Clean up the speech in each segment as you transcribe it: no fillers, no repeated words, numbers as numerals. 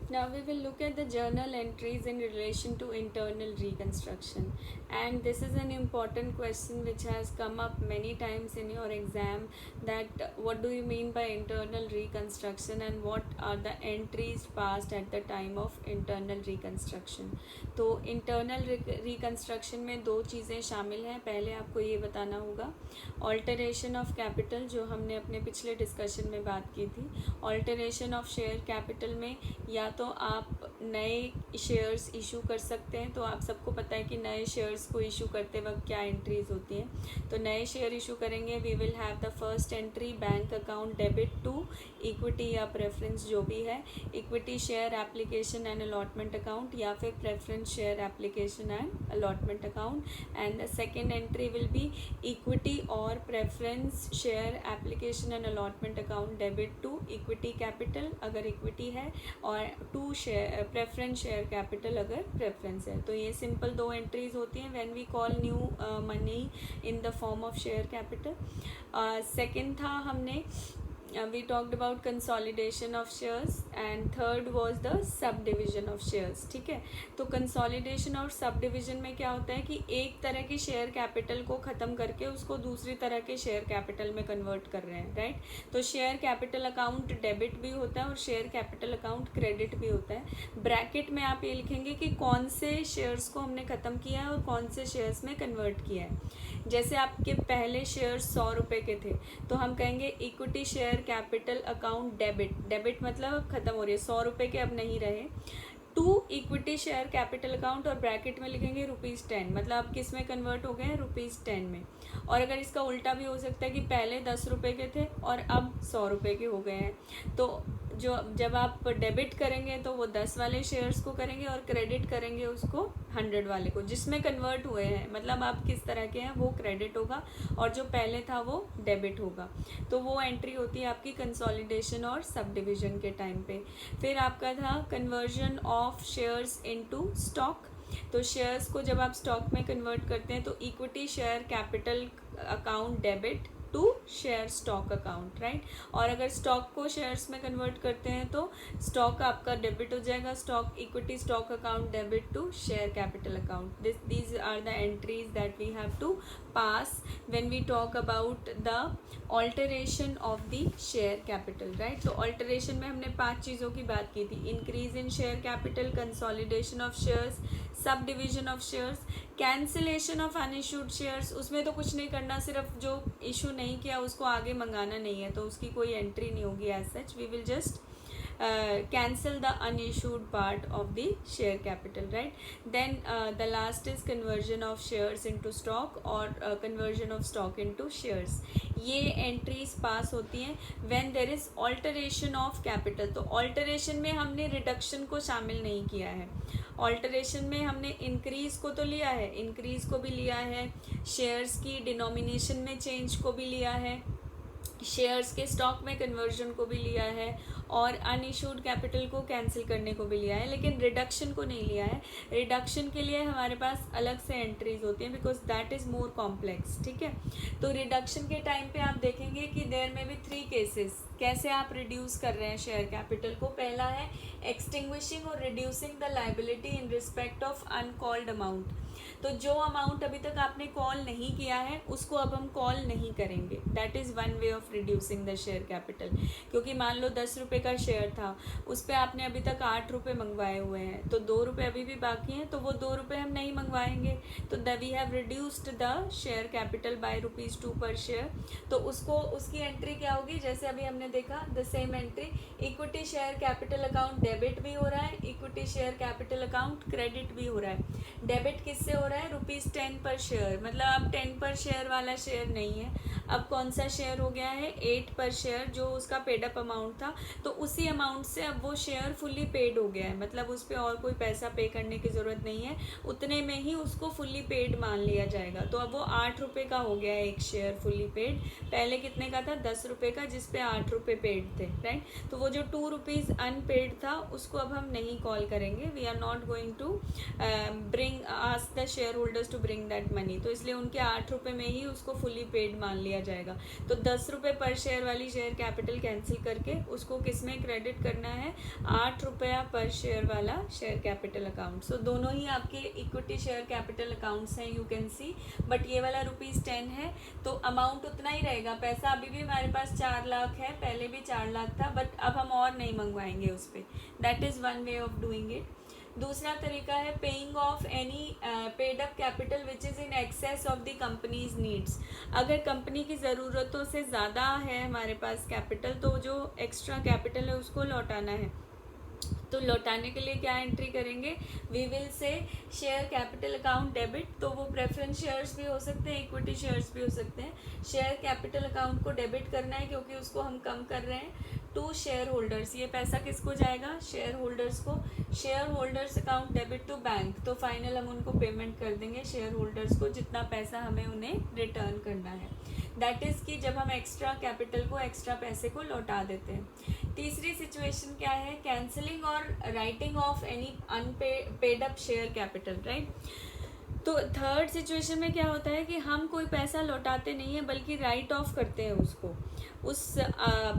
Now we will look at the journal entries in relation to internal reconstruction, and this is an important question which has come up many times in your exam, that what do you mean by internal reconstruction and what are the entries passed at the time of internal reconstruction. तो internal reconstruction में दो चीज़ें शामिल हैं. पहले आपको ये बताना होगा ऑल्टरेशन ऑफ कैपिटल, जो हमने अपने पिछले डिस्कशन में बात की थी. ऑल्टरेशन ऑफ शेयर कैपिटल में या तो आप नए शेयर्स इशू कर सकते हैं. तो आप सबको पता है कि नए शेयर्स को इशू करते वक्त क्या एंट्रीज होती हैं. तो नए शेयर इशू करेंगे, we will have the first entry bank account debit to equity या प्रेफरेंस जो भी है, equity share application and allotment account या फिर preference share application and allotment account. And the second entry will be equity और preference share application and allotment account debit to equity capital अगर equity है, और to share preference share capital अगर preference है. तो ये सिंपल दो entries होती हैं when we call new money in the form of share capital. Second था हमने we talked about consolidation of shares and third was the subdivision of shares. ठीक है, तो consolidation और subdivision में क्या होता है कि एक तरह की शेयर कैपिटल को ख़त्म करके उसको दूसरी तरह के शेयर कैपिटल में कन्वर्ट कर रहे हैं, राइट. तो शेयर कैपिटल अकाउंट डेबिट भी होता है और शेयर कैपिटल अकाउंट क्रेडिट भी होता है. ब्रैकेट में आप ये लिखेंगे कि कौन से शेयर्स को हमने ख़त्म किया है और कौन से शेयर्स में कन्वर्ट किया है. जैसे आपके पहले शेयर्स 100 रुपये के थे तो हम कहेंगे equity share capital account debit मतलब अब खत्म हो रही है, 100 रुपये के अब नहीं रहे. To equity share capital account और ब्रैकेट में लिखेंगे ₹10 मतलब अब किस में कन्वर्ट हो गए हैं, ₹10 में. और अगर इसका उल्टा भी हो सकता है कि पहले 10 रुपये के थे और अब 100 रुपये के हो गए हैं. तो जब आप डेबिट करेंगे तो वो 10 वाले शेयर्स को करेंगे और क्रेडिट करेंगे उसको 100 वाले को, जिसमें कन्वर्ट हुए हैं. मतलब आप किस तरह के हैं वो क्रेडिट होगा और जो पहले था वो डेबिट होगा. तो वो एंट्री होती है आपकी कंसोलिडेशन और सब डिविजन के टाइम पे. फिर आपका था conversion of shares into stock. तो शेयर्स को जब आप स्टॉक में कन्वर्ट करते हैं तो equity share capital account debit to share stock account, right. और अगर स्टॉक को शेयर्स में कन्वर्ट करते हैं तो स्टॉक आपका डेबिट हो जाएगा, stock equity stock account debit to share capital account. These are the entries that we have to pass when we talk about the alteration of the share capital, right. तो alteration में हमने 5 चीज़ों की बात की थी: increase in share capital, consolidation of shares, subdivision of shares, cancellation of unissued shares. उसमें तो कुछ नहीं करना, सिर्फ जो इशू नहीं किया उसको आगे मंगाना नहीं है तो उसकी कोई एंट्री नहीं होगी as such. We will just cancel the unissued part of the share capital, right. Then the last is conversion of shares into stock or conversion of stock into shares. ये एंट्रीज पास होती हैं when there is alteration of capital. तो alteration में हमने reduction को शामिल नहीं किया है. ऑल्टरेशन में हमने इंक्रीज को तो लिया है, इंक्रीज को भी लिया है, शेयर्स की डिनोमिनेशन में चेंज को भी लिया है, शेयर्स के स्टॉक में कन्वर्जन को भी लिया है और अनइशूड कैपिटल को कैंसिल करने को भी लिया है, लेकिन रिडक्शन को नहीं लिया है. रिडक्शन के लिए हमारे पास अलग से एंट्रीज होती हैं because that is more complex, ठीक है. तो रिडक्शन के टाइम पे आप देखेंगे कि देयर में भी 3 केसेस कैसे आप रिड्यूस कर रहे हैं शेयर कैपिटल को. पहला है एक्सटिंग्विशिंग और reducing the liability in respect of uncalled amount. तो जो अमाउंट अभी तक आपने कॉल नहीं किया है उसको अब हम कॉल नहीं करेंगे. That is one way of reducing the share capital. क्योंकि मान लो 10 रुपये का शेयर था, उस पर आपने अभी तक 8 रुपये मंगवाए हुए हैं तो 2 रुपये अभी भी बाकी हैं, तो वो 2 रुपये हम नहीं मंगवाएंगे. तो we have reduced the share capital by ₹2 per share. तो उसको उसकी एंट्री क्या होगी, जैसे अभी हमने देखा the same entry, equity share capital account debit भी हो रहा है, equity share capital account credit भी हो रहा है. डेबिट किससे हो रहा है, ₹10 पर शेयर. मतलब अब 10 पर शेयर वाला शेयर नहीं है, अब कौन सा शेयर हो गया है, 8 पर शेयर, जो उसका पेड अप अमाउंट था. तो उसी अमाउंट से अब वो शेयर फुल्ली पेड हो गया है, मतलब उस पर और कोई पैसा पे करने की ज़रूरत नहीं है, उतने में ही उसको फुल्ली पेड मान लिया जाएगा. तो अब वो 8 रुपये का हो गया है एक शेयर फुल्ली पेड. पहले कितने का था, 10 रुपये का, जिसपे 8 रुपये पेड थे, राइट. तो वो जो ₹2 अनपेड था उसको अब हम नहीं कॉल करेंगे. We are not going to bring ask the shareholders to bring that money. तो इसलिए उनके 8 रुपये में ही उसको फुल्ली पेड मान लिया लिया जाएगा। तो 10 रुपये पर शेयर वाली शेयर कैपिटल कैंसिल करके उसको किस में क्रेडिट करना है, 8 रुपया पर शेयर वाला शेयर कैपिटल अकाउंट। सो दोनों ही आपके इक्विटी शेयर कैपिटल अकाउंट्स हैं, यू कैन सी। बट ये वाला ₹10 है तो अमाउंट उतना ही रहेगा। पैसा अभी भी हमारे पास 4 लाख है, पहले भी 4 लाख था, बट अब हम और नहीं मंगवाएंगे उस पर। That is one way of doing it. दूसरा तरीका है paying off any paid up capital which is in excess of the companies needs. अगर कंपनी की ज़रूरतों से ज़्यादा है हमारे पास कैपिटल, तो जो एक्स्ट्रा कैपिटल है उसको लौटाना है। तो लौटाने के लिए क्या एंट्री करेंगे, we will say share capital account debit. तो वो प्रेफरेंस शेयर्स भी हो सकते हैं, इक्विटी शेयर्स भी हो सकते हैं। शेयर कैपिटल अकाउंट को डेबिट करना है क्योंकि उसको हम कम कर रहे हैं, टू शेयर होल्डर्स। ये पैसा किसको जाएगा, शेयर होल्डर्स को। Shareholders account debit to bank, तो फाइनल हम उनको पेमेंट कर देंगे शेयर होल्डर्स को जितना पैसा हमें उन्हें रिटर्न करना है। दैट इज़ कि जब हम एक्स्ट्रा कैपिटल को, एक्स्ट्रा पैसे को लौटा देते हैं। तीसरी सिचुएशन क्या है, कैंसिलिंग और writing off any unpaid up share capital, right. तो थर्ड सिचुएशन में क्या होता है कि हम कोई पैसा लौटाते नहीं है बल्कि राइट ऑफ करते हैं उसको, उस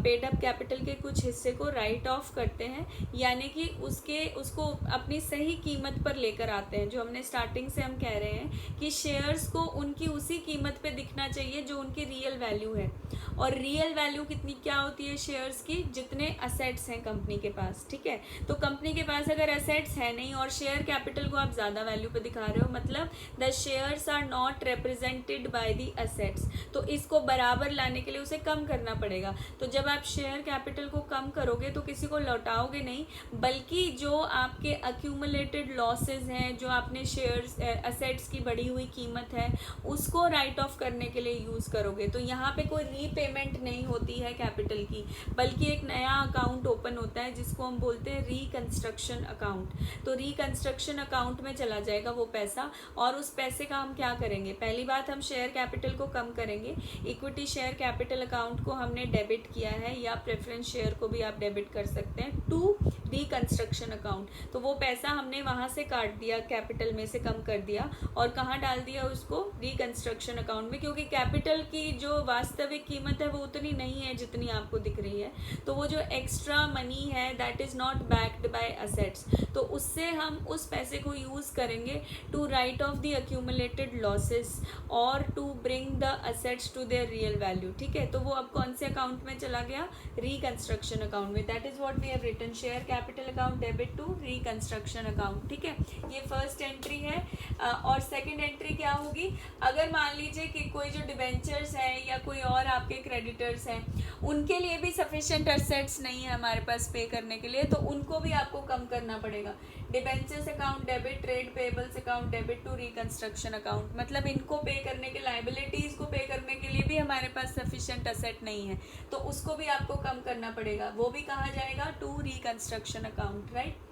पेड अप कैपिटल के कुछ हिस्से को राइट ऑफ करते हैं, यानी कि उसको अपनी सही कीमत पर लेकर आते हैं। जो हमने स्टार्टिंग से हम कह रहे हैं कि शेयर्स को उनकी उसी कीमत पे दिखना चाहिए जो उनकी रियल वैल्यू है। और रियल वैल्यू कितनी क्या होती है शेयर्स की, जितने असेट्स हैं कंपनी के पास, ठीक है। तो कंपनी के पास अगर असेट्स है नहीं और शेयर कैपिटल को आप ज़्यादा वैल्यू पे दिखा रहे हो, मतलब the shares are not represented by the assets, तो इसको बराबर लाने के लिए उसे कम करना पड़ेगा। तो जब आप शेयर कैपिटल को कम करोगे तो किसी को लौटाओगे नहीं, बल्कि जो आपके अक्यूमुलेटेड लॉसेस हैं, जो आपने शेयर्स असेट्स की बढ़ी हुई कीमत है, उसको राइट ऑफ करने के लिए यूज़ करोगे। तो यहाँ पे कोई रीपेमेंट नहीं होती है कैपिटल की, बल्कि एक नया अकाउंट ओपन होता है जिसको हम बोलते हैं रिकंस्ट्रक्शन अकाउंट। तो रिकंस्ट्रक्शन अकाउंट में चला जाएगा वो पैसा, और उस पैसे का हम क्या करेंगे, पहली बात हम शेयर कैपिटल को कम करेंगे। इक्विटी शेयर कैपिटल अकाउंट को हमने डेबिट किया है, या प्रेफरेंस शेयर को भी आप डेबिट कर सकते हैं टू रिकंस्ट्रक्शन अकाउंट। तो वो पैसा हमने वहाँ से काट दिया, कैपिटल में से कम कर दिया, और कहाँ डाल दिया उसको, रिकंस्ट्रक्शन अकाउंट में, क्योंकि कैपिटल की जो वास्तविक कीमत है वो उतनी नहीं है जितनी आपको दिख रही है। तो वो जो एक्स्ट्रा मनी है that is not backed by assets, तो उससे हम उस पैसे को यूज़ करेंगे to write off the accumulated losses और to bring the assets to their real value, ठीक है। तो वो अब कौन से अकाउंट में चला गया, रिकंस्ट्रक्शन अकाउंट में। That is what we have written, share capital account debit to reconstruction account, ठीक है। ये फर्स्ट एंट्री है। और सेकंड एंट्री क्या होगी, अगर मान लीजिए कि कोई जो डिबेंचर्स हैं या कोई और आपके क्रेडिटर्स हैं, उनके लिए भी सफिशिएंट असेट्स नहीं है हमारे पास पे करने के लिए, तो उनको भी आपको कम करना पड़ेगा। Debentures account debit, trade payables account debit to reconstruction account, मतलब इनको पे करने के, लाइबिलिटीज को पे करने के लिए भी हमारे पास सफिशिएंट असेट नहीं है, तो उसको भी आपको कम करना पड़ेगा। वो भी कहा जाएगा to reconstruction account, right.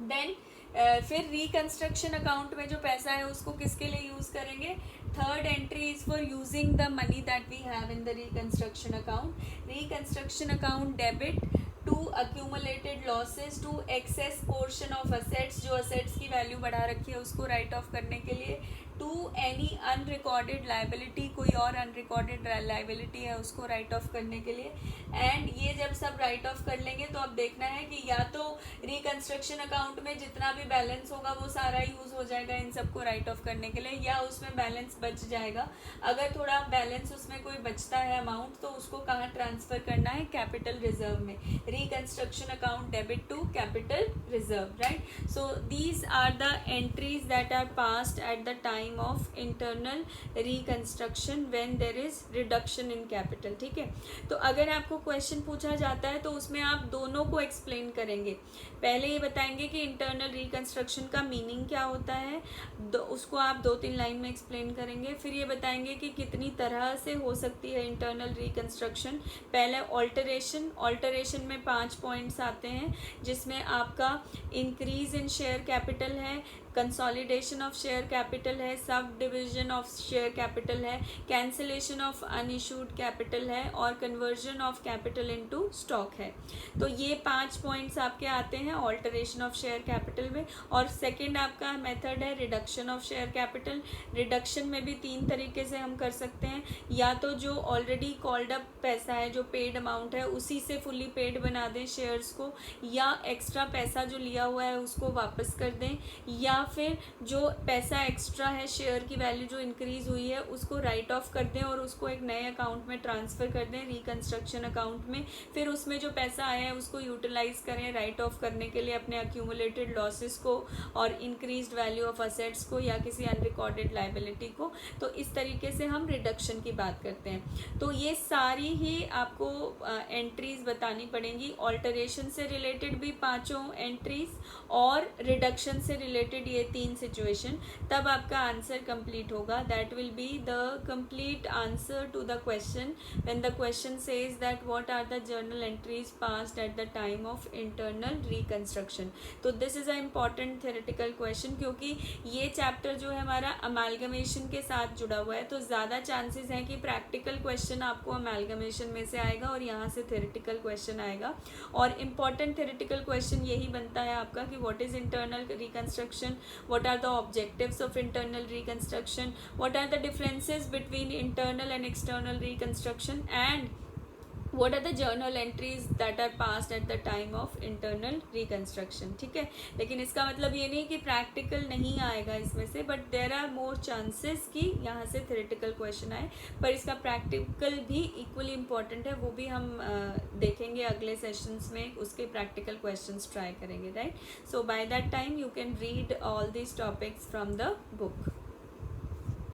Then फिर रिकंस्ट्रक्शन अकाउंट में जो पैसा है उसको किसके लिए यूज करेंगे, third entry is for using the money that we have in the reconstruction account. Reconstruction account debit to accumulated losses to excess portion of assets, जो असेट्स की वैल्यू बढ़ा रखी है उसको राइट ऑफ करने के लिए, टू एनी अनरिकॉर्डेड लाइबिलिटी, कोई और अनरिकॉर्डेड लाइबिलिटी है उसको राइट ऑफ करने के लिए। एंड ये जब सब राइट ऑफ कर लेंगे तो अब देखना है कि या तो रिकंस्ट्रक्शन अकाउंट में जितना भी बैलेंस होगा वो सारा यूज हो जाएगा इन सबको राइट ऑफ करने के लिए, या उसमें बैलेंस बच जाएगा। अगर थोड़ा बैलेंस उसमें कोई बचता है अमाउंट, तो उसको कहाँ ट्रांसफर करना है, कैपिटल रिजर्व में। Reconstruction account debit to capital reserve, right. So these are the entries that are passed at the time of internal reconstruction when there is reduction in capital, ठीक है। तो अगर आपको क्वेश्चन पूछा जाता है तो उसमें आप दोनों को एक्सप्लेन करेंगे। पहले ये बताएंगे कि इंटरनल रिकंस्ट्रक्शन का मीनिंग क्या होता है, उसको आप 2-3 लाइन में एक्सप्लेन करेंगे। फिर ये बताएंगे कि कितनी तरह से हो सकती है इंटरनल रिकंस्ट्रक्शन। पहले ऑल्टरेशन में 5 पॉइंट्स आते हैं, जिसमें आपका इंक्रीज इन शेयर कैपिटल है, कंसोलिडेशन ऑफ शेयर कैपिटल है, है, sub division of share capital है, कैंसिलेशन ऑफ अनइशूड कैपिटल है और conversion of capital into stock है। तो ये 5 पॉइंट्स आपके आते हैं ऑल्टरेशन ऑफ शेयर कैपिटल में। और सेकेंड आपका मेथड है reduction of share capital. Reduction में भी 3 तरीके से हम कर सकते हैं, या तो जो ऑलरेडी कॉल्ड अप पैसा है, जो पेड अमाउंट है, उसी से फुली पेड बना दें शेयर्स को, या एक्स्ट्रा पैसा जो लिया हुआ है उसको वापस कर दें, या फिर जो पैसा एक्स्ट्रा है, शेयर की वैल्यू जो इंक्रीज हुई है उसको राइट ऑफ कर दें और उसको एक नए अकाउंट में ट्रांसफ़र कर दें, रिकंस्ट्रक्शन अकाउंट में। फिर उसमें जो पैसा आया है उसको यूटिलाइज करें राइट ऑफ करने के लिए अपने अक्यूमुलेटेड लॉसेस को और इंक्रीज्ड वैल्यू ऑफ असेट्स को या किसी अनरिकॉर्डेड लाइबिलिटी को। तो इस तरीके से हम रिडक्शन की बात करते हैं। तो ये सारी ही आपको एंट्रीज बतानी पड़ेंगी, ऑल्टरेशन से रिलेटेड भी 5 एंट्रीज और रिडक्शन से रिलेटेड ये 3 सिचुएशन, तब आपका आंसर कंप्लीट होगा। That will be the complete answer to the question when the question says that what are the journal entries passed at the time of internal reconstruction. तो this is a important theoretical question, क्योंकि ये chapter जो है हमारा amalgamation के साथ जुड़ा हुआ है, तो ज़्यादा चांसेस हैं कि प्रैक्टिकल क्वेश्चन आपको अमालगमेशन में से आएगा और यहाँ से थ्योरेटिकल क्वेश्चन आएगा। और इम्पॉर्टेंट थ्योरेटिकल क्वेश्चन यही बनता है आपका कि what is internal reconstruction, what are the objectives of internal reconstruction, what are the differences between internal and external reconstruction, and what are the journal entries that are passed at the time of internal reconstruction। ठीक है, लेकिन इसका मतलब ये नहीं कि practical नहीं आएगा इसमें से, but there are more chances कि यहाँ से थ्योरेटिकल क्वेश्चन आए, पर इसका प्रैक्टिकल भी इक्वली इम्पॉर्टेंट है, वो भी हम देखेंगे अगले सेशंस में, उसके प्रैक्टिकल क्वेश्चंस ट्राई करेंगे, right. So by that time you can read all these topics from the book.